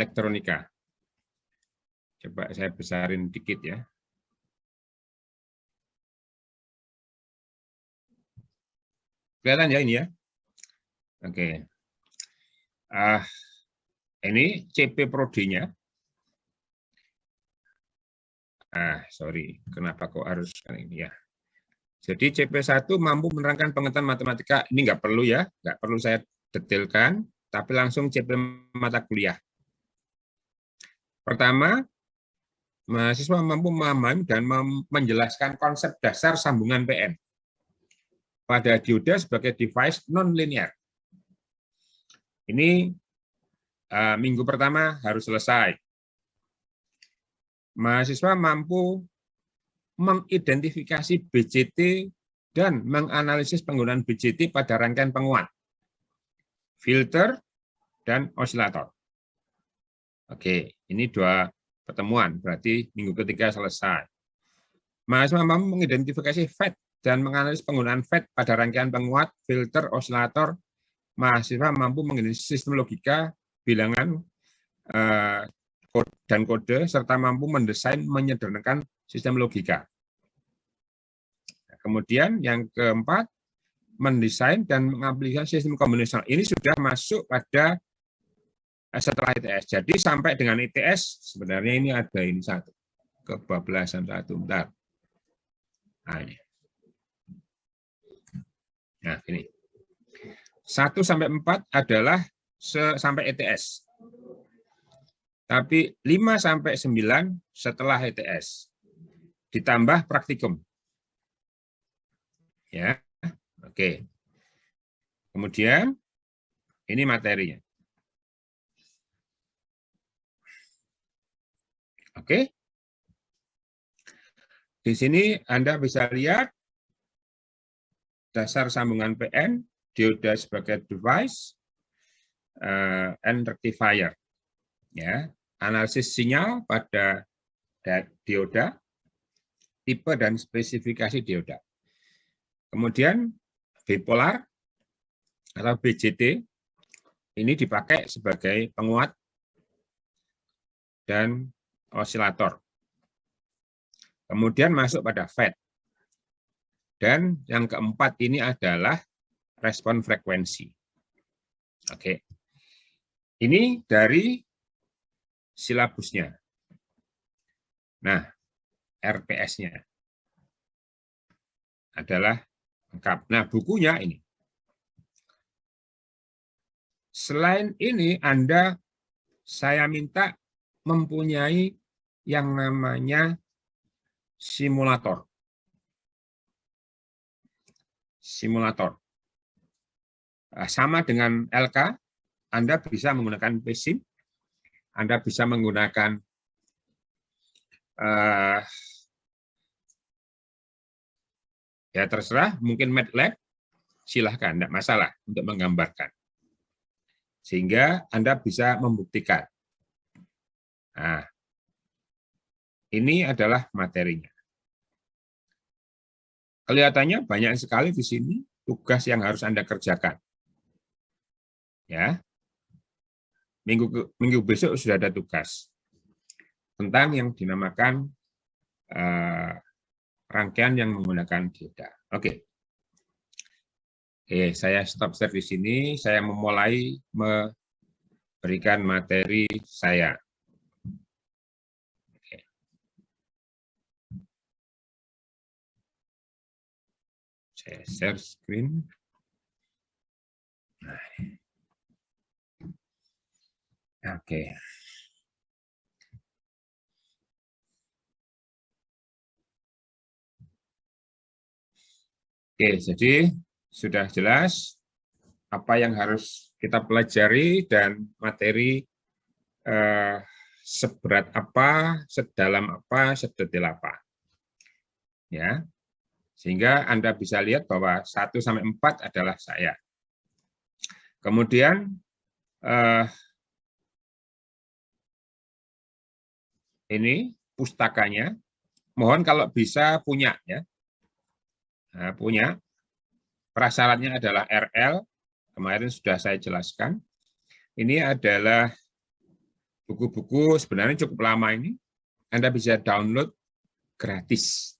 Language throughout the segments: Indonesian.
elektronika. Coba saya besarin dikit ya. Kelihatan ya ini ya? Oke. Ini CP Prodi-nya. Sorry, kenapa kok harus ini ya? Jadi CP1 mampu menerangkan pengetahuan matematika. Ini nggak perlu ya, nggak perlu saya detailkan, tapi langsung CP mata kuliah. Pertama, mahasiswa mampu memahami dan menjelaskan konsep dasar sambungan PN pada dioda sebagai device non-linear. Ini minggu pertama harus selesai. Mahasiswa mampu mengidentifikasi BJT dan menganalisis penggunaan BJT pada rangkaian penguat, filter, dan osilator. Oke, ini 2 pertemuan, berarti minggu ketiga selesai. Mahasiswa mampu mengidentifikasi FET dan menganalisis penggunaan FET pada rangkaian penguat, filter, osilator. Mahasiswa mampu mengidentifikasi sistem logika, bilangan, dan kode, serta mampu mendesain menyederhanakan sistem logika. Kemudian yang keempat, mendesain dan mengaplikasikan sistem kombinasional. Ini sudah masuk pada setelah ITS. Jadi sampai dengan ITS sebenarnya ini ada ini satu kebablasan satu. Bentar. Nah ini 1 sampai 4 adalah sampai ITS. Tapi 5 sampai 9 setelah ITS. Ditambah praktikum. Ya. Oke. Kemudian ini materinya. Oke. Di sini Anda bisa lihat dasar sambungan PN, dioda sebagai device, and rectifier. Ya, analisis sinyal pada dioda, tipe dan spesifikasi dioda. Kemudian bipolar atau BJT ini dipakai sebagai penguat dan osilator. Kemudian masuk pada FET. Dan yang keempat ini adalah respon frekuensi. Oke. Ini dari silabusnya. Nah, RPS-nya adalah lengkap. Nah, bukunya ini. Selain ini, saya minta mempunyai yang namanya simulator. Simulator. Sama dengan LK, Anda bisa menggunakan PSIM, Anda bisa menggunakan ya terserah, mungkin MATLAB, silahkan, tidak masalah untuk menggambarkan. Sehingga Anda bisa membuktikan. Nah, ini adalah materinya. Kelihatannya banyak sekali di sini tugas yang harus Anda kerjakan. Ya, minggu besok sudah ada tugas tentang yang dinamakan rangkaian yang menggunakan dioda. Oke, saya stop share di sini. Saya memulai memberikan materi saya. Saya share screen. Oke. Oke, jadi sudah jelas apa yang harus kita pelajari dan materi seberat apa, sedalam apa, sedetail apa. Ya. Sehingga Anda bisa lihat bahwa 1 sampai 4 adalah saya. Kemudian ini pustakanya, mohon kalau bisa punya ya. Nah, punya. Prasyaratnya adalah RL, kemarin sudah saya jelaskan. Ini adalah Buku-buku sebenarnya cukup lama ini, Anda bisa download gratis.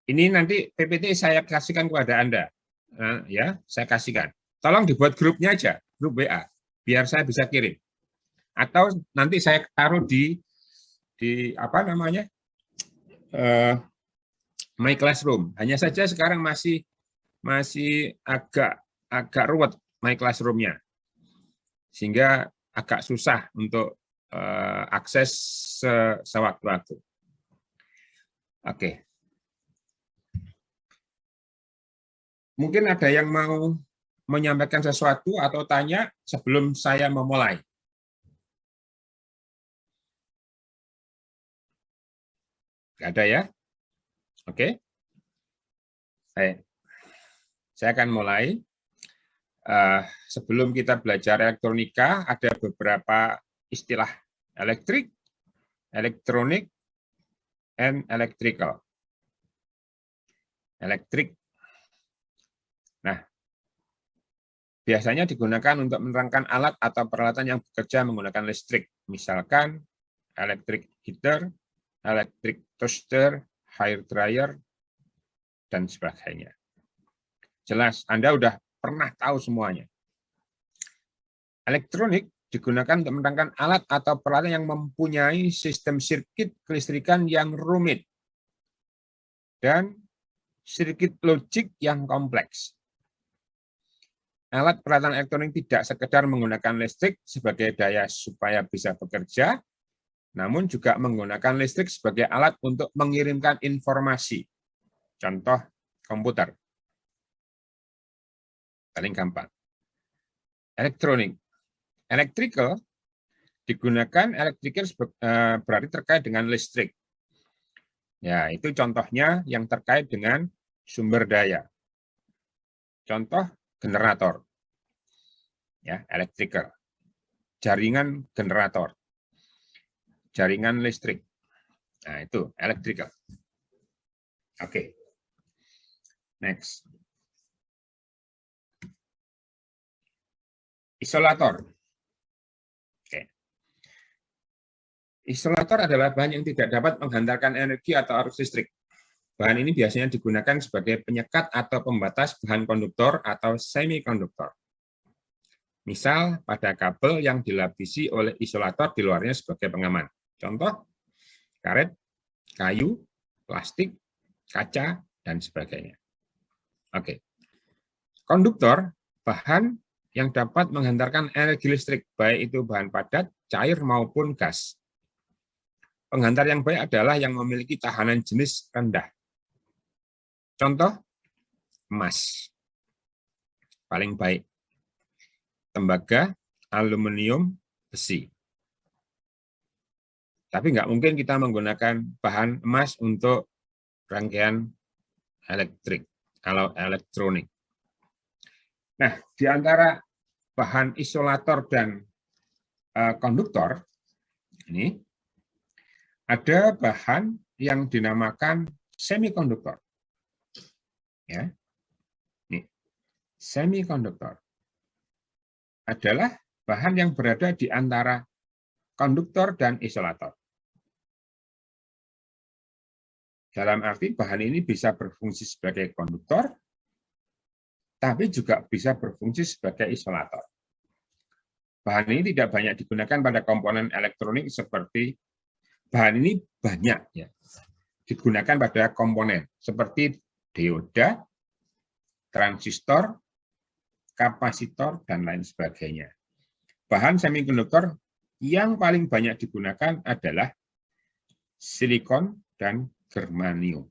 Ini nanti PPT saya kasihkan kepada Anda. Nah, ya, saya kasihkan. Tolong dibuat grupnya aja, grup WA, biar saya bisa kirim. Atau nanti saya taruh di apa namanya, My Classroom. Hanya saja sekarang masih agak ruwet My Classroom-nya, sehingga agak susah untuk akses sewaktu-waktu. Oke. Mungkin ada yang mau menyampaikan sesuatu atau tanya sebelum saya memulai. Nggak ada ya? Oke. Baik. Saya akan mulai. Sebelum kita belajar elektronika, ada beberapa istilah: elektrik, elektronik, and electrical. Elektrik. Nah, biasanya digunakan untuk menerangkan alat atau peralatan yang bekerja menggunakan listrik. Misalkan electric heater, electric toaster, hair dryer, dan sebagainya. Jelas, Anda sudah pernah tahu semuanya. Elektronik digunakan untuk menerangkan alat atau peralatan yang mempunyai sistem sirkuit kelistrikan yang rumit dan sirkuit logik yang kompleks. Alat peralatan elektronik tidak sekedar menggunakan listrik sebagai daya supaya bisa bekerja, namun juga menggunakan listrik sebagai alat untuk mengirimkan informasi. Contoh komputer. Paling gampang. Elektronik. Electrical digunakan berarti terkait dengan listrik. Ya, itu contohnya yang terkait dengan sumber daya. Contoh generator. Ya, electrical. Jaringan generator. Jaringan listrik. Nah, itu electrical. Oke. Next. Isolator. Isolator adalah bahan yang tidak dapat menghantarkan energi atau arus listrik. Bahan ini biasanya digunakan sebagai penyekat atau pembatas bahan konduktor atau semikonduktor. Misal pada kabel yang dilapisi oleh isolator di luarnya sebagai pengaman. Contoh, karet, kayu, plastik, kaca, dan sebagainya. Oke. Konduktor, bahan yang dapat menghantarkan energi listrik, baik itu bahan padat, cair, maupun gas. Penghantar yang baik adalah yang memiliki tahanan jenis rendah. Contoh, emas. Paling baik. Tembaga, aluminium, besi. Tapi nggak mungkin kita menggunakan bahan emas untuk rangkaian elektrik, kalau elektronik. Nah, di antara bahan isolator dan konduktor, ini ada bahan yang dinamakan semikonduktor. Ya. Nih. Semikonduktor adalah bahan yang berada di antara konduktor dan isolator. Dalam arti bahan ini bisa berfungsi sebagai konduktor, tapi juga bisa berfungsi sebagai isolator. Bahan ini tidak banyak digunakan pada komponen elektronik seperti bahan ini banyak ya digunakan pada komponen seperti dioda, transistor, kapasitor, dan lain sebagainya. Bahan semikonduktor yang paling banyak digunakan adalah silikon dan germanium.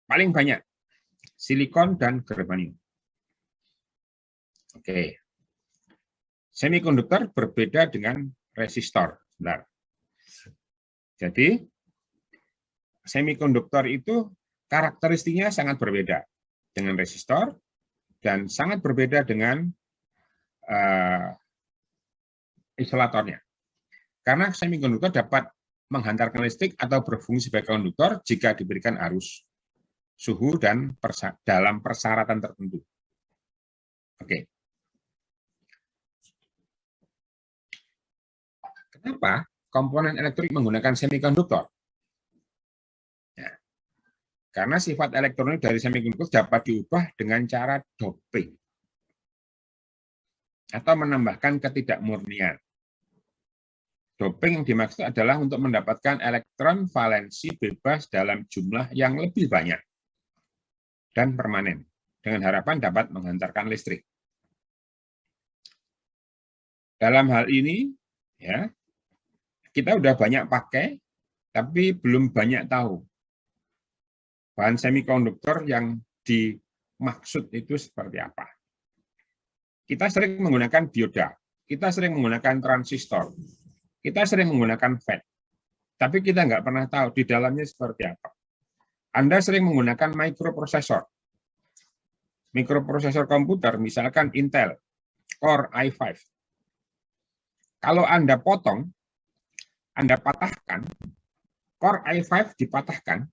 Paling banyak silikon dan germanium. Oke. Semikonduktor berbeda dengan resistor. Benar. Jadi, semikonduktor itu karakteristiknya sangat berbeda dengan resistor dan sangat berbeda dengan isolatornya. Karena semikonduktor dapat menghantarkan listrik atau berfungsi sebagai konduktor jika diberikan arus, suhu, dan dalam persyaratan tertentu. Oke. Kenapa komponen elektronik menggunakan semikonduktor? Ya, karena sifat elektronik dari semikonduktor dapat diubah dengan cara doping atau menambahkan ketidakmurnian. Doping yang dimaksud adalah untuk mendapatkan elektron valensi bebas dalam jumlah yang lebih banyak dan permanen, dengan harapan dapat menghantarkan listrik. Dalam hal ini, ya, kita udah banyak pakai, tapi belum banyak tahu bahan semikonduktor yang dimaksud itu seperti apa. Kita sering menggunakan dioda, kita sering menggunakan transistor, kita sering menggunakan FET, tapi kita nggak pernah tahu di dalamnya seperti apa. Anda sering menggunakan mikroprosesor. Mikroprosesor komputer, misalkan Intel Core i5. Kalau Anda potong, Anda patahkan, Core i5 dipatahkan,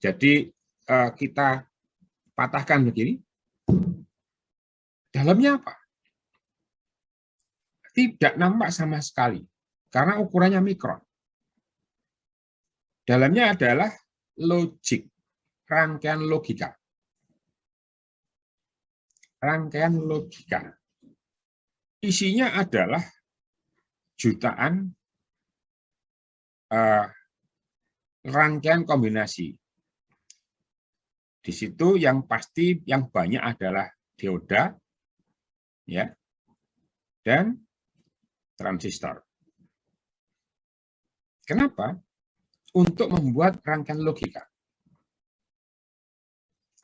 jadi kita patahkan begini, dalamnya apa? Tidak nampak sama sekali, karena ukurannya mikron. Dalamnya adalah logik, rangkaian logika. Rangkaian logika. Isinya adalah jutaan rangkaian kombinasi. Di situ yang pasti yang banyak adalah dioda, ya, dan transistor. Kenapa? Untuk membuat rangkaian logika.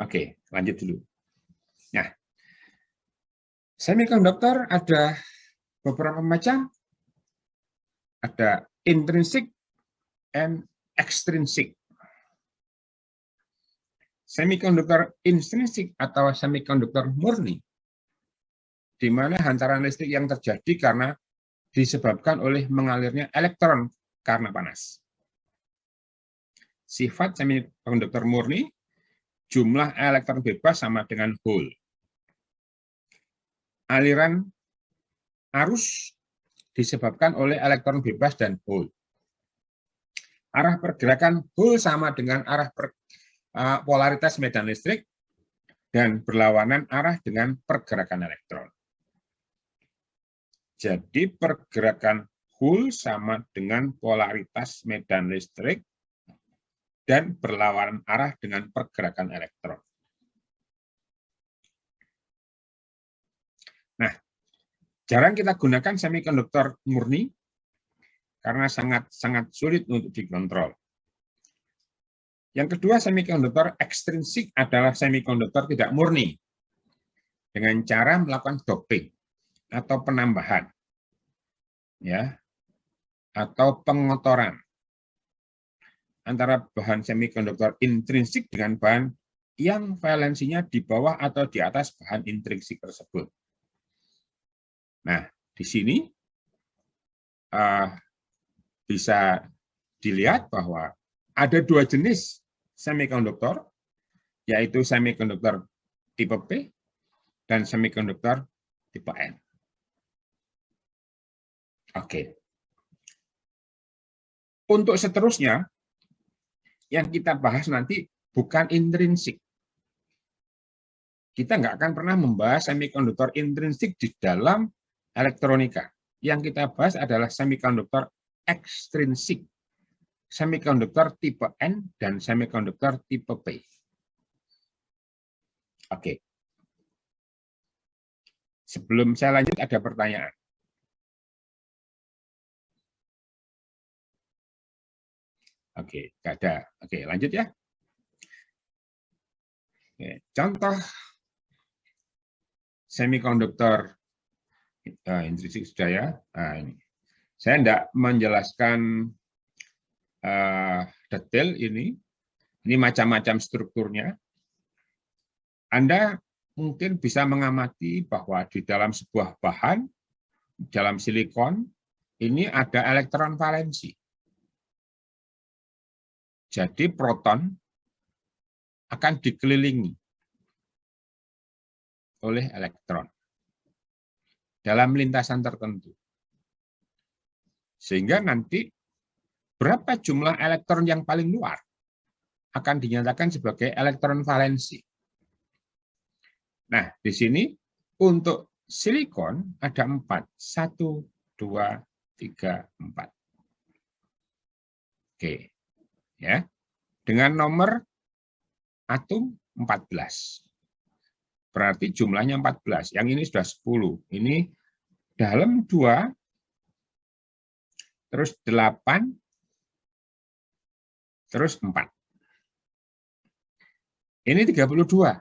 Oke, lanjut dulu. Nah, semikonduktor ada beberapa macam. Ada intrinsic and extrinsic. Semikonduktor intrinsik atau semikonduktor murni, di mana hantaran listrik yang terjadi karena disebabkan oleh mengalirnya elektron karena panas. Sifat semikonduktor murni, jumlah elektron bebas sama dengan hole. Aliran arus disebabkan oleh elektron bebas dan hole. Arah pergerakan hole sama dengan arah polaritas medan listrik dan berlawanan arah dengan pergerakan elektron. Jadi pergerakan hole sama dengan polaritas medan listrik dan berlawanan arah dengan pergerakan elektron. Nah, jarang kita gunakan semikonduktor murni karena sangat sulit untuk dikontrol. Yang kedua, semikonduktor ekstrinsik adalah semikonduktor tidak murni dengan cara melakukan doping atau penambahan, ya, atau pengotoran antara bahan semikonduktor intrinsik dengan bahan yang valensinya di bawah atau di atas bahan intrinsik tersebut. Nah, di sini bisa dilihat bahwa ada dua jenis semikonduktor, yaitu semikonduktor tipe P dan semikonduktor tipe N. Oke. Untuk seterusnya, yang kita bahas nanti bukan intrinsik. Kita nggak akan pernah membahas semikonduktor intrinsik di dalam elektronika. Yang kita bahas adalah semikonduktor ekstrinsik, semikonduktor tipe N dan semikonduktor tipe P. Oke. Sebelum saya lanjut, ada pertanyaan. Oke, nggak ada. Oke, lanjut ya. Oke, contoh semikonduktor intrinsik sudah ya. Nah, ini. Saya tidak menjelaskan detail ini. Ini macam-macam strukturnya. Anda mungkin bisa mengamati bahwa di dalam sebuah bahan, dalam silikon, ini ada elektron valensi. Jadi proton akan dikelilingi oleh elektron dalam lintasan tertentu. Sehingga nanti berapa jumlah elektron yang paling luar akan dinyatakan sebagai elektron valensi. Nah, di sini untuk silikon ada 4. 1, 2, 3, 4. Oke. Ya. Dengan nomor atom 14. Berarti jumlahnya 14. Yang ini sudah 10. Ini dalam 2, terus 8, terus 4. Ini 32.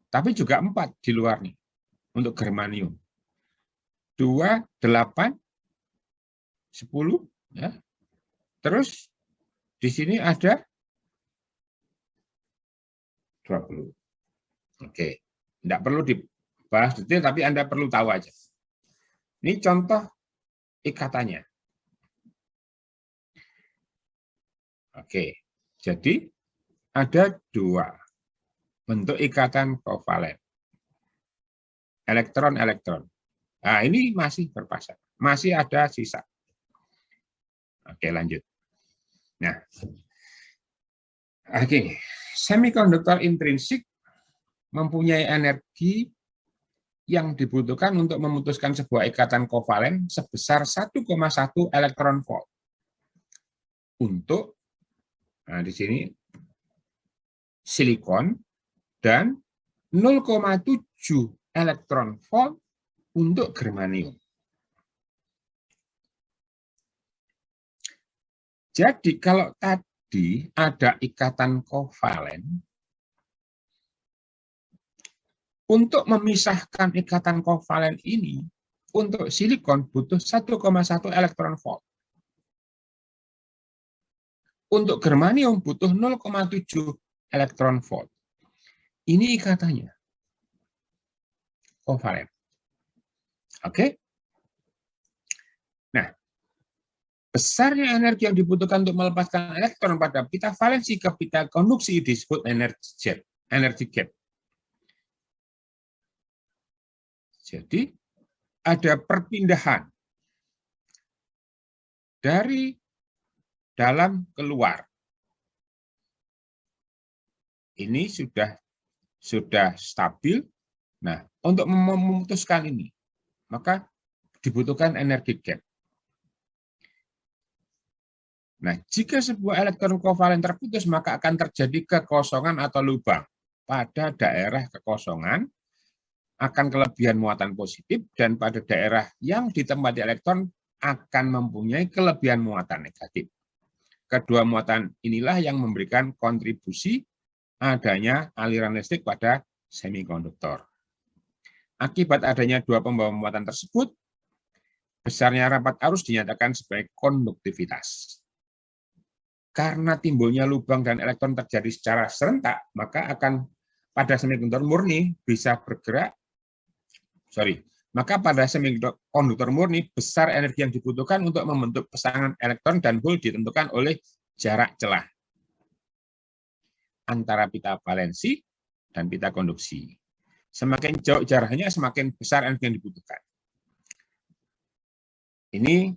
Tapi juga 4 di luarnya untuk germanium. 2, 8, 10. Ya. Terus di sini ada 20. Oke. Tidak perlu dibahas detail, tapi Anda perlu tahu aja. Ini contoh ikatannya. Oke. Jadi ada 2 bentuk ikatan kovalen. Elektron-elektron. Nah, ini masih berpasang. Masih ada sisa. Oke, lanjut. Nah, oke. Semikonduktor intrinsik mempunyai energi yang dibutuhkan untuk memutuskan sebuah ikatan kovalen sebesar 1,1 elektron volt. Untuk, nah di sini, silikon dan 0,7 elektron volt untuk germanium. Jadi kalau tadi ada ikatan kovalen, untuk memisahkan ikatan kovalen ini, untuk silikon butuh 1,1 elektron volt. Untuk germanium butuh 0,7 elektron volt. Ini ikatannya. Kovalen. Oke? Nah, besarnya energi yang dibutuhkan untuk melepaskan elektron pada pita valensi ke pita konduksi disebut energi gap. Jadi, ada perpindahan dari dalam keluar. Ini sudah stabil. Nah, untuk memutuskan ini, maka dibutuhkan energi gap. Nah, jika sebuah elektron kovalen terputus, maka akan terjadi kekosongan atau lubang. Pada daerah kekosongan akan kelebihan muatan positif, dan pada daerah yang ditempati elektron akan mempunyai kelebihan muatan negatif. Kedua muatan inilah yang memberikan kontribusi adanya aliran listrik pada semikonduktor. Akibat adanya dua pembawa muatan tersebut, besarnya rapat arus dinyatakan sebagai konduktivitas. Karena timbulnya lubang dan elektron terjadi secara serentak, maka akan pada semikonduktor murni bisa bergerak. Maka pada semikonduktor murni besar energi yang dibutuhkan untuk membentuk pasangan elektron dan hol ditentukan oleh jarak celah antara pita valensi dan pita konduksi. Semakin jauh jaraknya, semakin besar energi yang dibutuhkan. Ini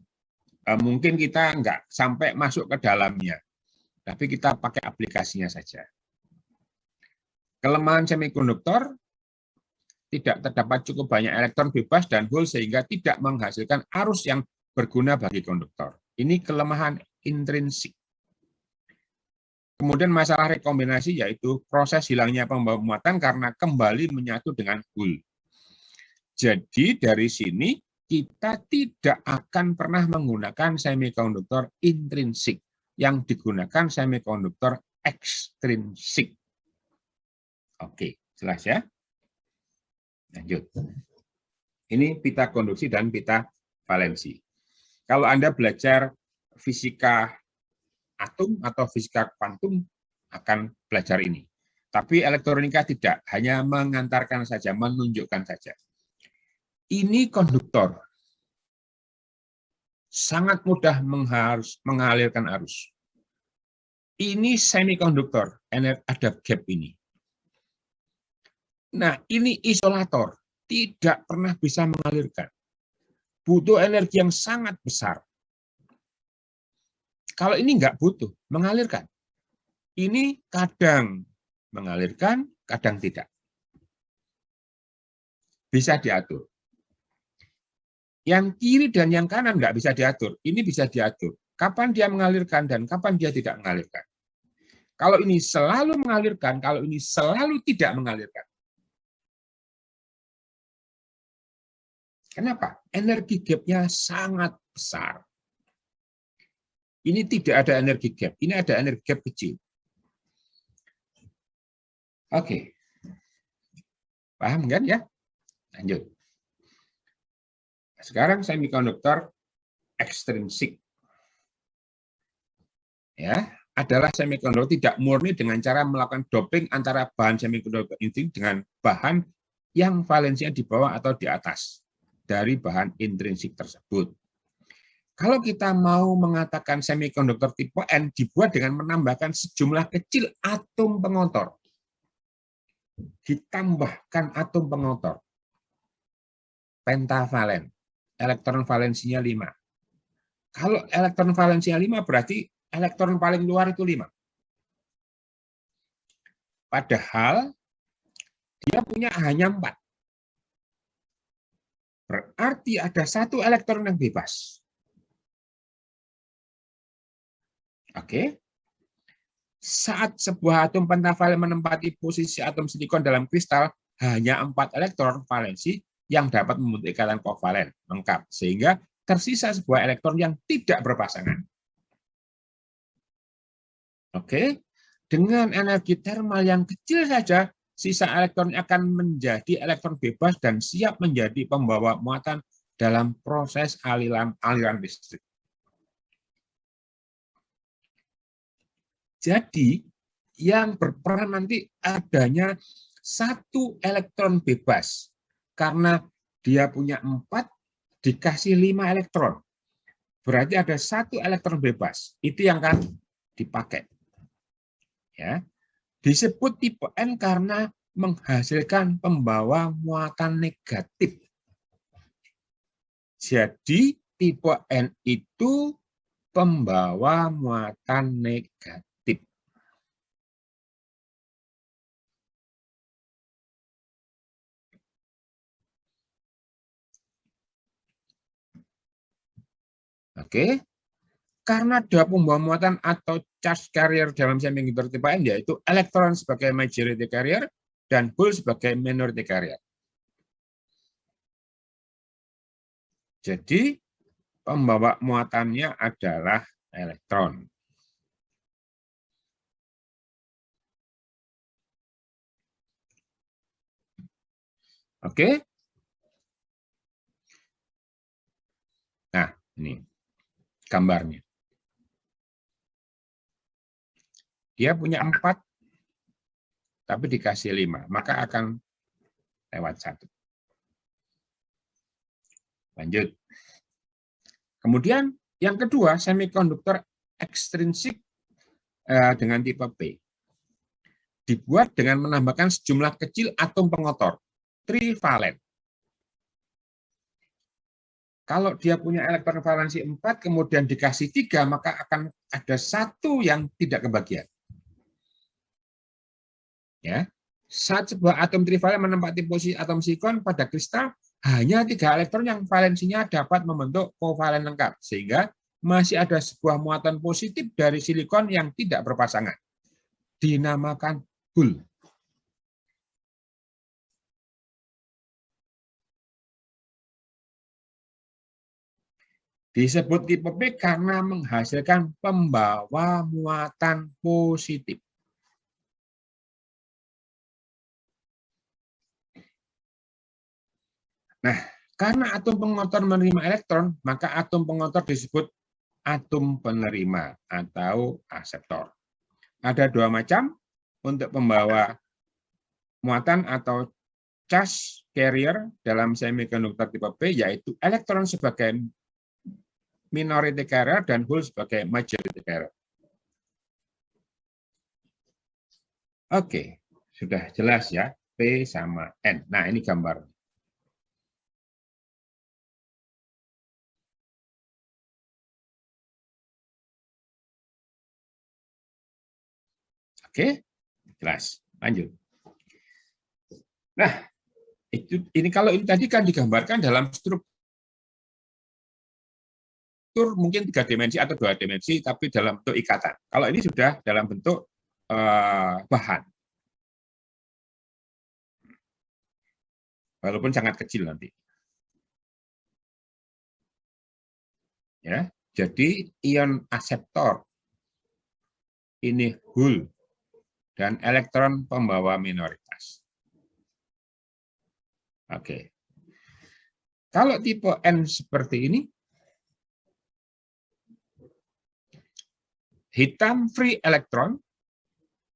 mungkin kita nggak sampai masuk ke dalamnya, tapi kita pakai aplikasinya saja. Kelemahan semikonduktor, tidak terdapat cukup banyak elektron bebas dan hol sehingga tidak menghasilkan arus yang berguna bagi konduktor. Ini kelemahan intrinsik. Kemudian masalah rekombinasi yaitu proses hilangnya pembawa muatan karena kembali menyatu dengan hol. Jadi dari sini kita tidak akan pernah menggunakan semikonduktor intrinsik, yang digunakan semikonduktor ekstrinsik. Oke, jelas ya? Lanjut. Ini pita konduksi dan pita valensi. Kalau Anda belajar fisika atom atau fisika kuantum akan belajar ini. Tapi elektronika tidak, hanya mengantarkan saja, menunjukkan saja. Ini konduktor. Sangat mudah mengalirkan arus. Ini semikonduktor, ada gap ini. Nah, ini isolator, tidak pernah bisa mengalirkan. Butuh energi yang sangat besar. Kalau ini nggak butuh, mengalirkan. Ini kadang mengalirkan, kadang tidak. Bisa diatur. Yang kiri dan yang kanan nggak bisa diatur. Ini bisa diatur. Kapan dia mengalirkan dan kapan dia tidak mengalirkan. Kalau ini selalu mengalirkan, kalau ini selalu tidak mengalirkan. Kenapa? Energi gap-nya sangat besar. Ini tidak ada energi gap, ini ada energi gap kecil. Oke. Paham kan ya? Lanjut. Sekarang semikonduktor ekstrinsik. Ya, adalah semikonduktor tidak murni dengan cara melakukan doping antara bahan semikonduktor intrinsik dengan bahan yang valensinya di bawah atau di atas dari bahan intrinsik tersebut. Kalau kita mau mengatakan semikonduktor tipe N dibuat dengan menambahkan sejumlah kecil atom pengotor. Ditambahkan atom pengotor. Pentavalen. Elektron valensinya 5. Kalau elektron valensinya 5 berarti elektron paling luar itu 5. Padahal dia punya hanya 4. Berarti ada 1 elektron yang bebas. Oke. Saat sebuah atom pentavalen menempati posisi atom silikon dalam kristal, hanya 4 elektron valensi yang dapat membentuk ikatan kovalen lengkap, sehingga tersisa sebuah elektron yang tidak berpasangan. Oke, dengan energi termal yang kecil saja, sisa elektron akan menjadi elektron bebas dan siap menjadi pembawa muatan dalam proses aliran listrik. Jadi, yang berperan nanti adanya 1 elektron bebas. Karena dia punya 4, dikasih 5 elektron. Berarti ada 1 elektron bebas. Itu yang akan dipakai. Ya. Disebut tipe N karena menghasilkan pembawa muatan negatif. Jadi, tipe N itu pembawa muatan negatif. Oke, karena ada pembawa muatan atau charge carrier dalam semikonduktor tipe N, yaitu elektron sebagai majority carrier dan hole sebagai minority carrier. Jadi, pembawa muatannya adalah elektron. Oke. Nah, ini gambarnya. Dia punya 4, tapi dikasih 5, maka akan lewat 1. Lanjut. Kemudian yang kedua, semikonduktor ekstrinsik dengan tipe P. Dibuat dengan menambahkan sejumlah kecil atom pengotor, trivalen. Kalau dia punya elektron valensi 4, kemudian dikasih 3, maka akan ada 1 yang tidak kebagian. Ya. Saat sebuah atom trivalen menempati posisi atom silikon pada kristal, hanya 3 elektron yang valensinya dapat membentuk kovalen lengkap, sehingga masih ada sebuah muatan positif dari silikon yang tidak berpasangan. Dinamakan hole. Disebut tipe P karena menghasilkan pembawa muatan positif. Nah, karena atom pengotor menerima elektron, maka atom pengotor disebut atom penerima atau aseptor. Ada 2 macam untuk pembawa muatan atau charge carrier dalam semikonduktor tipe P, yaitu elektron sebagai minority carrier dan hole sebagai majority carrier. Oke, sudah jelas ya, P sama N. Nah, ini gambar. Oke, jelas. Lanjut. Nah, ini kalau ini tadi kan digambarkan dalam struktur mungkin 3 dimensi atau 2 dimensi, tapi dalam bentuk ikatan. Kalau ini sudah dalam bentuk bahan, walaupun sangat kecil nanti. Ya, jadi ion aseptor ini hul dan elektron pembawa minoritas. Oke. Kalau tipe N seperti ini, hitam free elektron,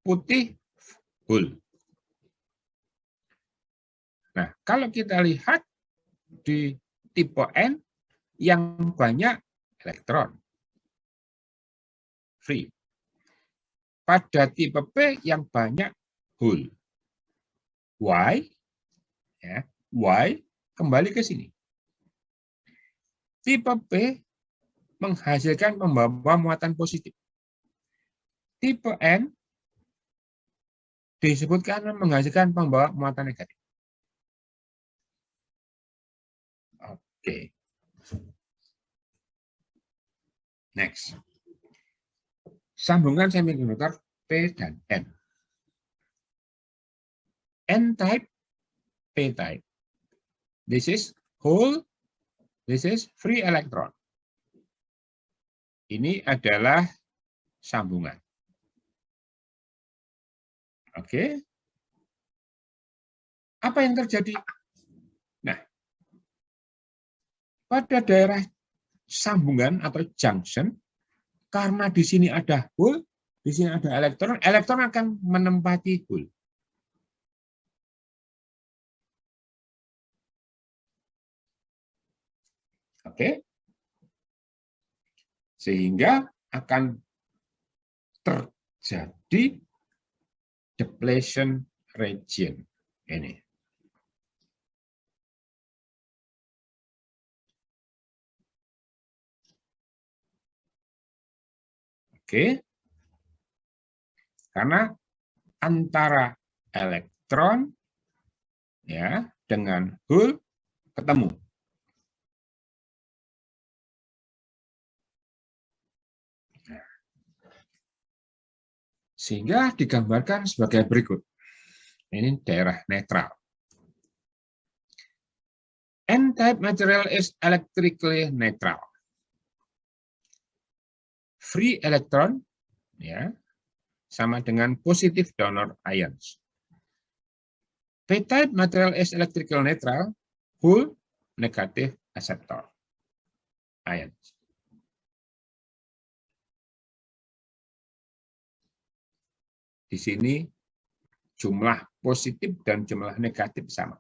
putih hul. Nah, kalau kita lihat di tipe N yang banyak elektron free. Pada tipe P yang banyak hul. Why? Ya, why? Kembali ke sini. Tipe P menghasilkan pembawa muatan positif. Tipe N disebutkan menghasilkan pembawa muatan negatif. Oke. Next. Sambungan semikonduktor P dan N. N-type, P-type. This is hole, this is free electron. Ini adalah sambungan. Oke. Apa yang terjadi? Nah, pada daerah sambungan atau junction, karena di sini ada hole, di sini ada elektron, elektron akan menempati hole. Oke. Sehingga akan terjadi depletion region ini. Oke. Karena antara elektron ya dengan hole ketemu. Sehingga digambarkan sebagai berikut. Ini daerah netral. N-type material is electrically neutral. Free electron ya sama dengan positive donor ions. P-type material is electrically neutral, hole negative acceptor ions. Di sini jumlah positif dan jumlah negatif sama.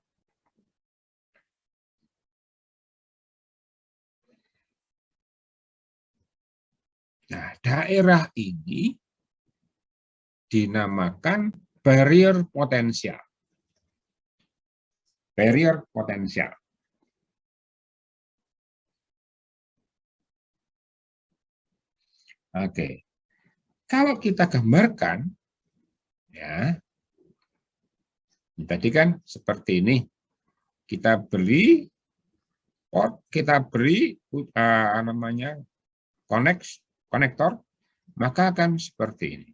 Nah, daerah ini dinamakan barrier potensial. Barrier potensial. Oke. Kalau kita gambarkan ya, tadi kan seperti ini. Kita beri port, kita beri namanya konektor, maka akan seperti ini.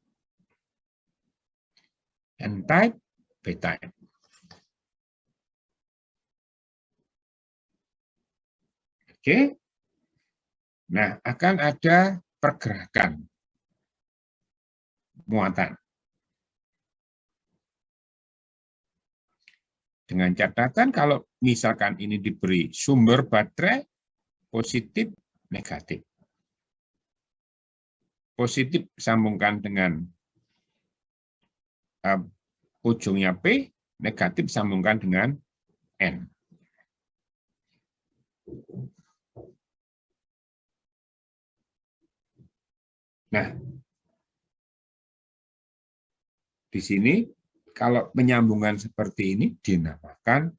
N-type, P-type. Oke. Nah, akan ada pergerakan muatan. Dengan catatan kalau misalkan ini diberi sumber baterai positif, negatif. Positif sambungkan dengan ujungnya P, negatif sambungkan dengan N. Nah, di sini kalau penyambungan seperti ini dinamakan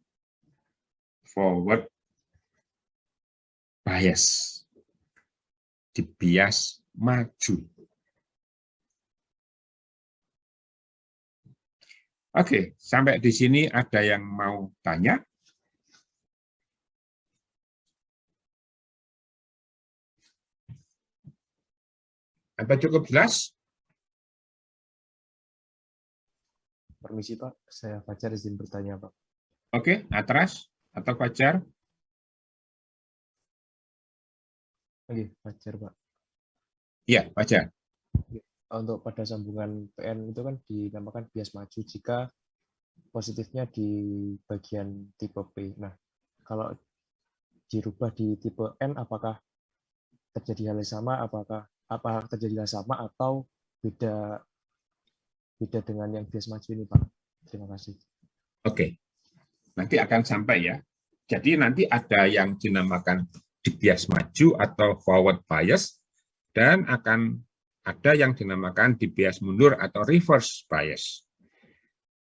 forward bias. Dibias maju. Oke, sampai di sini ada yang mau tanya? Apa cukup jelas? Permisi Pak, saya Fajar izin bertanya Pak. Oke, Atras atau Fajar? Oke, Fajar Pak. Iya, Fajar. Untuk pada sambungan PN itu kan dinamakan bias maju jika positifnya di bagian tipe P. Nah, kalau dirubah di tipe N, apakah terjadi hal yang sama? Apa terjadi hal yang sama atau beda dengan yang bias maju ini Pak? Terima kasih. Oke, nanti akan sampai ya. Jadi nanti ada yang dinamakan bias maju atau forward bias, dan akan ada yang dinamakan bias mundur atau reverse bias.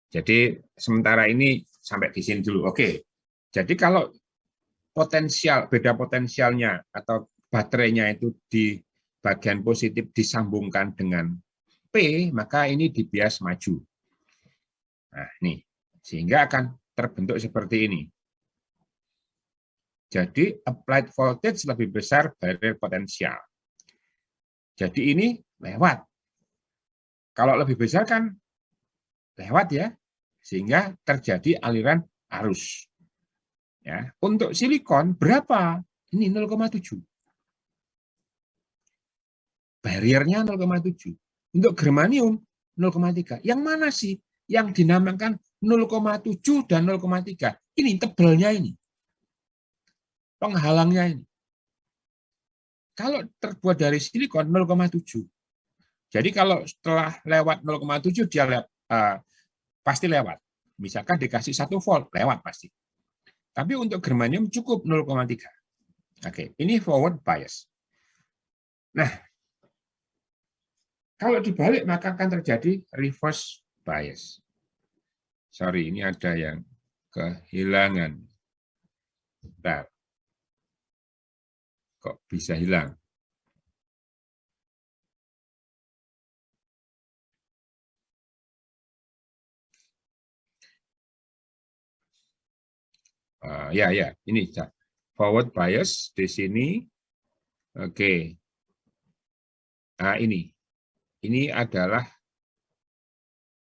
Jadi sementara ini sampai di sini dulu. Oke, jadi kalau beda potensialnya atau baterainya itu di bagian positif disambungkan dengan P, maka ini bias maju. Nah, ini sehingga akan terbentuk seperti ini. Jadi applied voltage lebih besar dari potensial. Jadi ini lewat. Kalau lebih besar kan lewat ya, sehingga terjadi aliran arus. Ya, untuk silikon berapa? Ini 0,7. Barriernya 0,7. Untuk germanium 0,3. Yang mana sih yang dinamakan 0,7 dan 0,3? Ini tebelnya ini. Penghalangnya ini. Kalau terbuat dari silikon 0,7. Jadi kalau setelah lewat 0,7 dia pasti lewat. Misalkan dikasih 1 volt, lewat pasti. Tapi untuk germanium cukup 0,3. Oke, ini forward bias. Nah, kalau dibalik maka akan terjadi reverse bias. Sorry, ini ada yang kehilangan. Bentar. Kok bisa hilang? Ya, ini forward bias di sini. Oke. Nah, ini adalah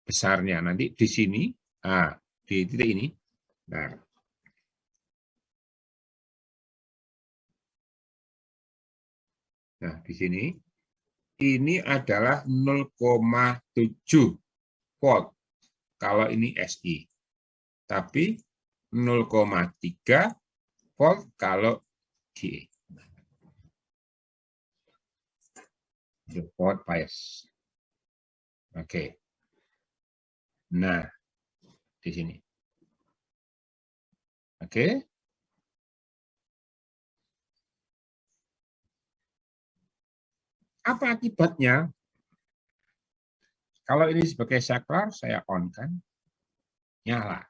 besarnya. Nanti di sini, di titik ini. Nah, di sini, ini adalah 0,7 volt. Kalau ini SI. Tapi 0,3 volt kalau G. Forward bias. Oke. Nah, di sini. Oke. Apa akibatnya? Kalau ini sebagai saklar, saya on kan, nyala.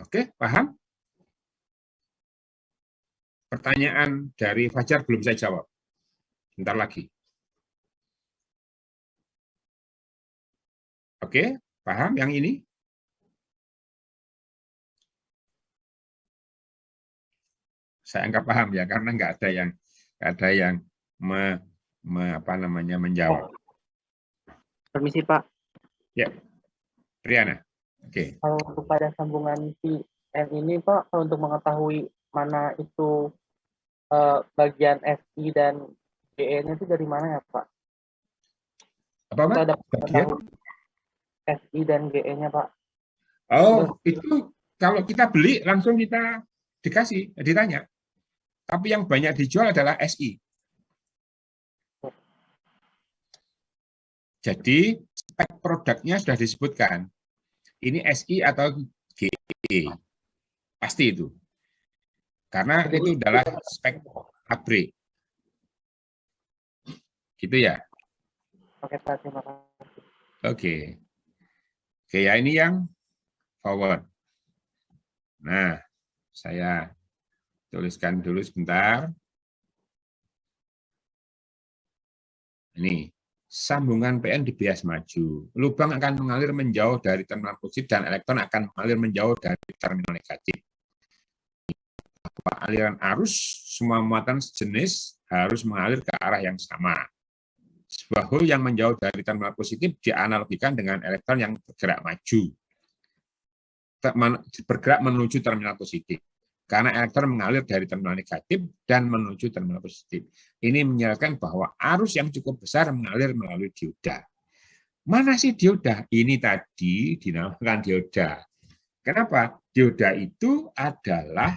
Oke, paham? Pertanyaan dari Fajar belum saya jawab. Bentar lagi. Oke, paham yang ini? Saya anggap paham ya, karena nggak ada yang menjawab. Permisi Pak. Ya, Triana. Oke. Kalau untuk pada sambungan PN ini Pak, untuk mengetahui mana itu bagian FI dan GE-nya itu dari mana ya Pak? Apa Pak? Kita dapat mengetahui FI dan GE-nya Pak. Oh, itu kalau kita beli langsung kita ditanya. Tapi yang banyak dijual adalah SI. Jadi spek produknya sudah disebutkan. Ini SI atau GE. Pasti itu. Karena itu adalah spek pabrik. Gitu ya. Oke, Pak, terima kasih. Oke. Oke, ya ini yang forward. Nah, saya tuliskan dulu sebentar. Ini, sambungan PN di bias maju. Lubang akan mengalir menjauh dari terminal positif dan elektron akan mengalir menjauh dari terminal negatif. Aliran arus, semua muatan sejenis harus mengalir ke arah yang sama. Sebuah hole yang menjauh dari terminal positif dianalogikan dengan elektron yang bergerak maju. Bergerak menuju terminal positif. Karena elektron mengalir dari terminal negatif dan menuju terminal positif. Ini menjelaskan bahwa arus yang cukup besar mengalir melalui dioda. Mana sih dioda? Ini tadi dinamakan dioda. Kenapa? Dioda itu adalah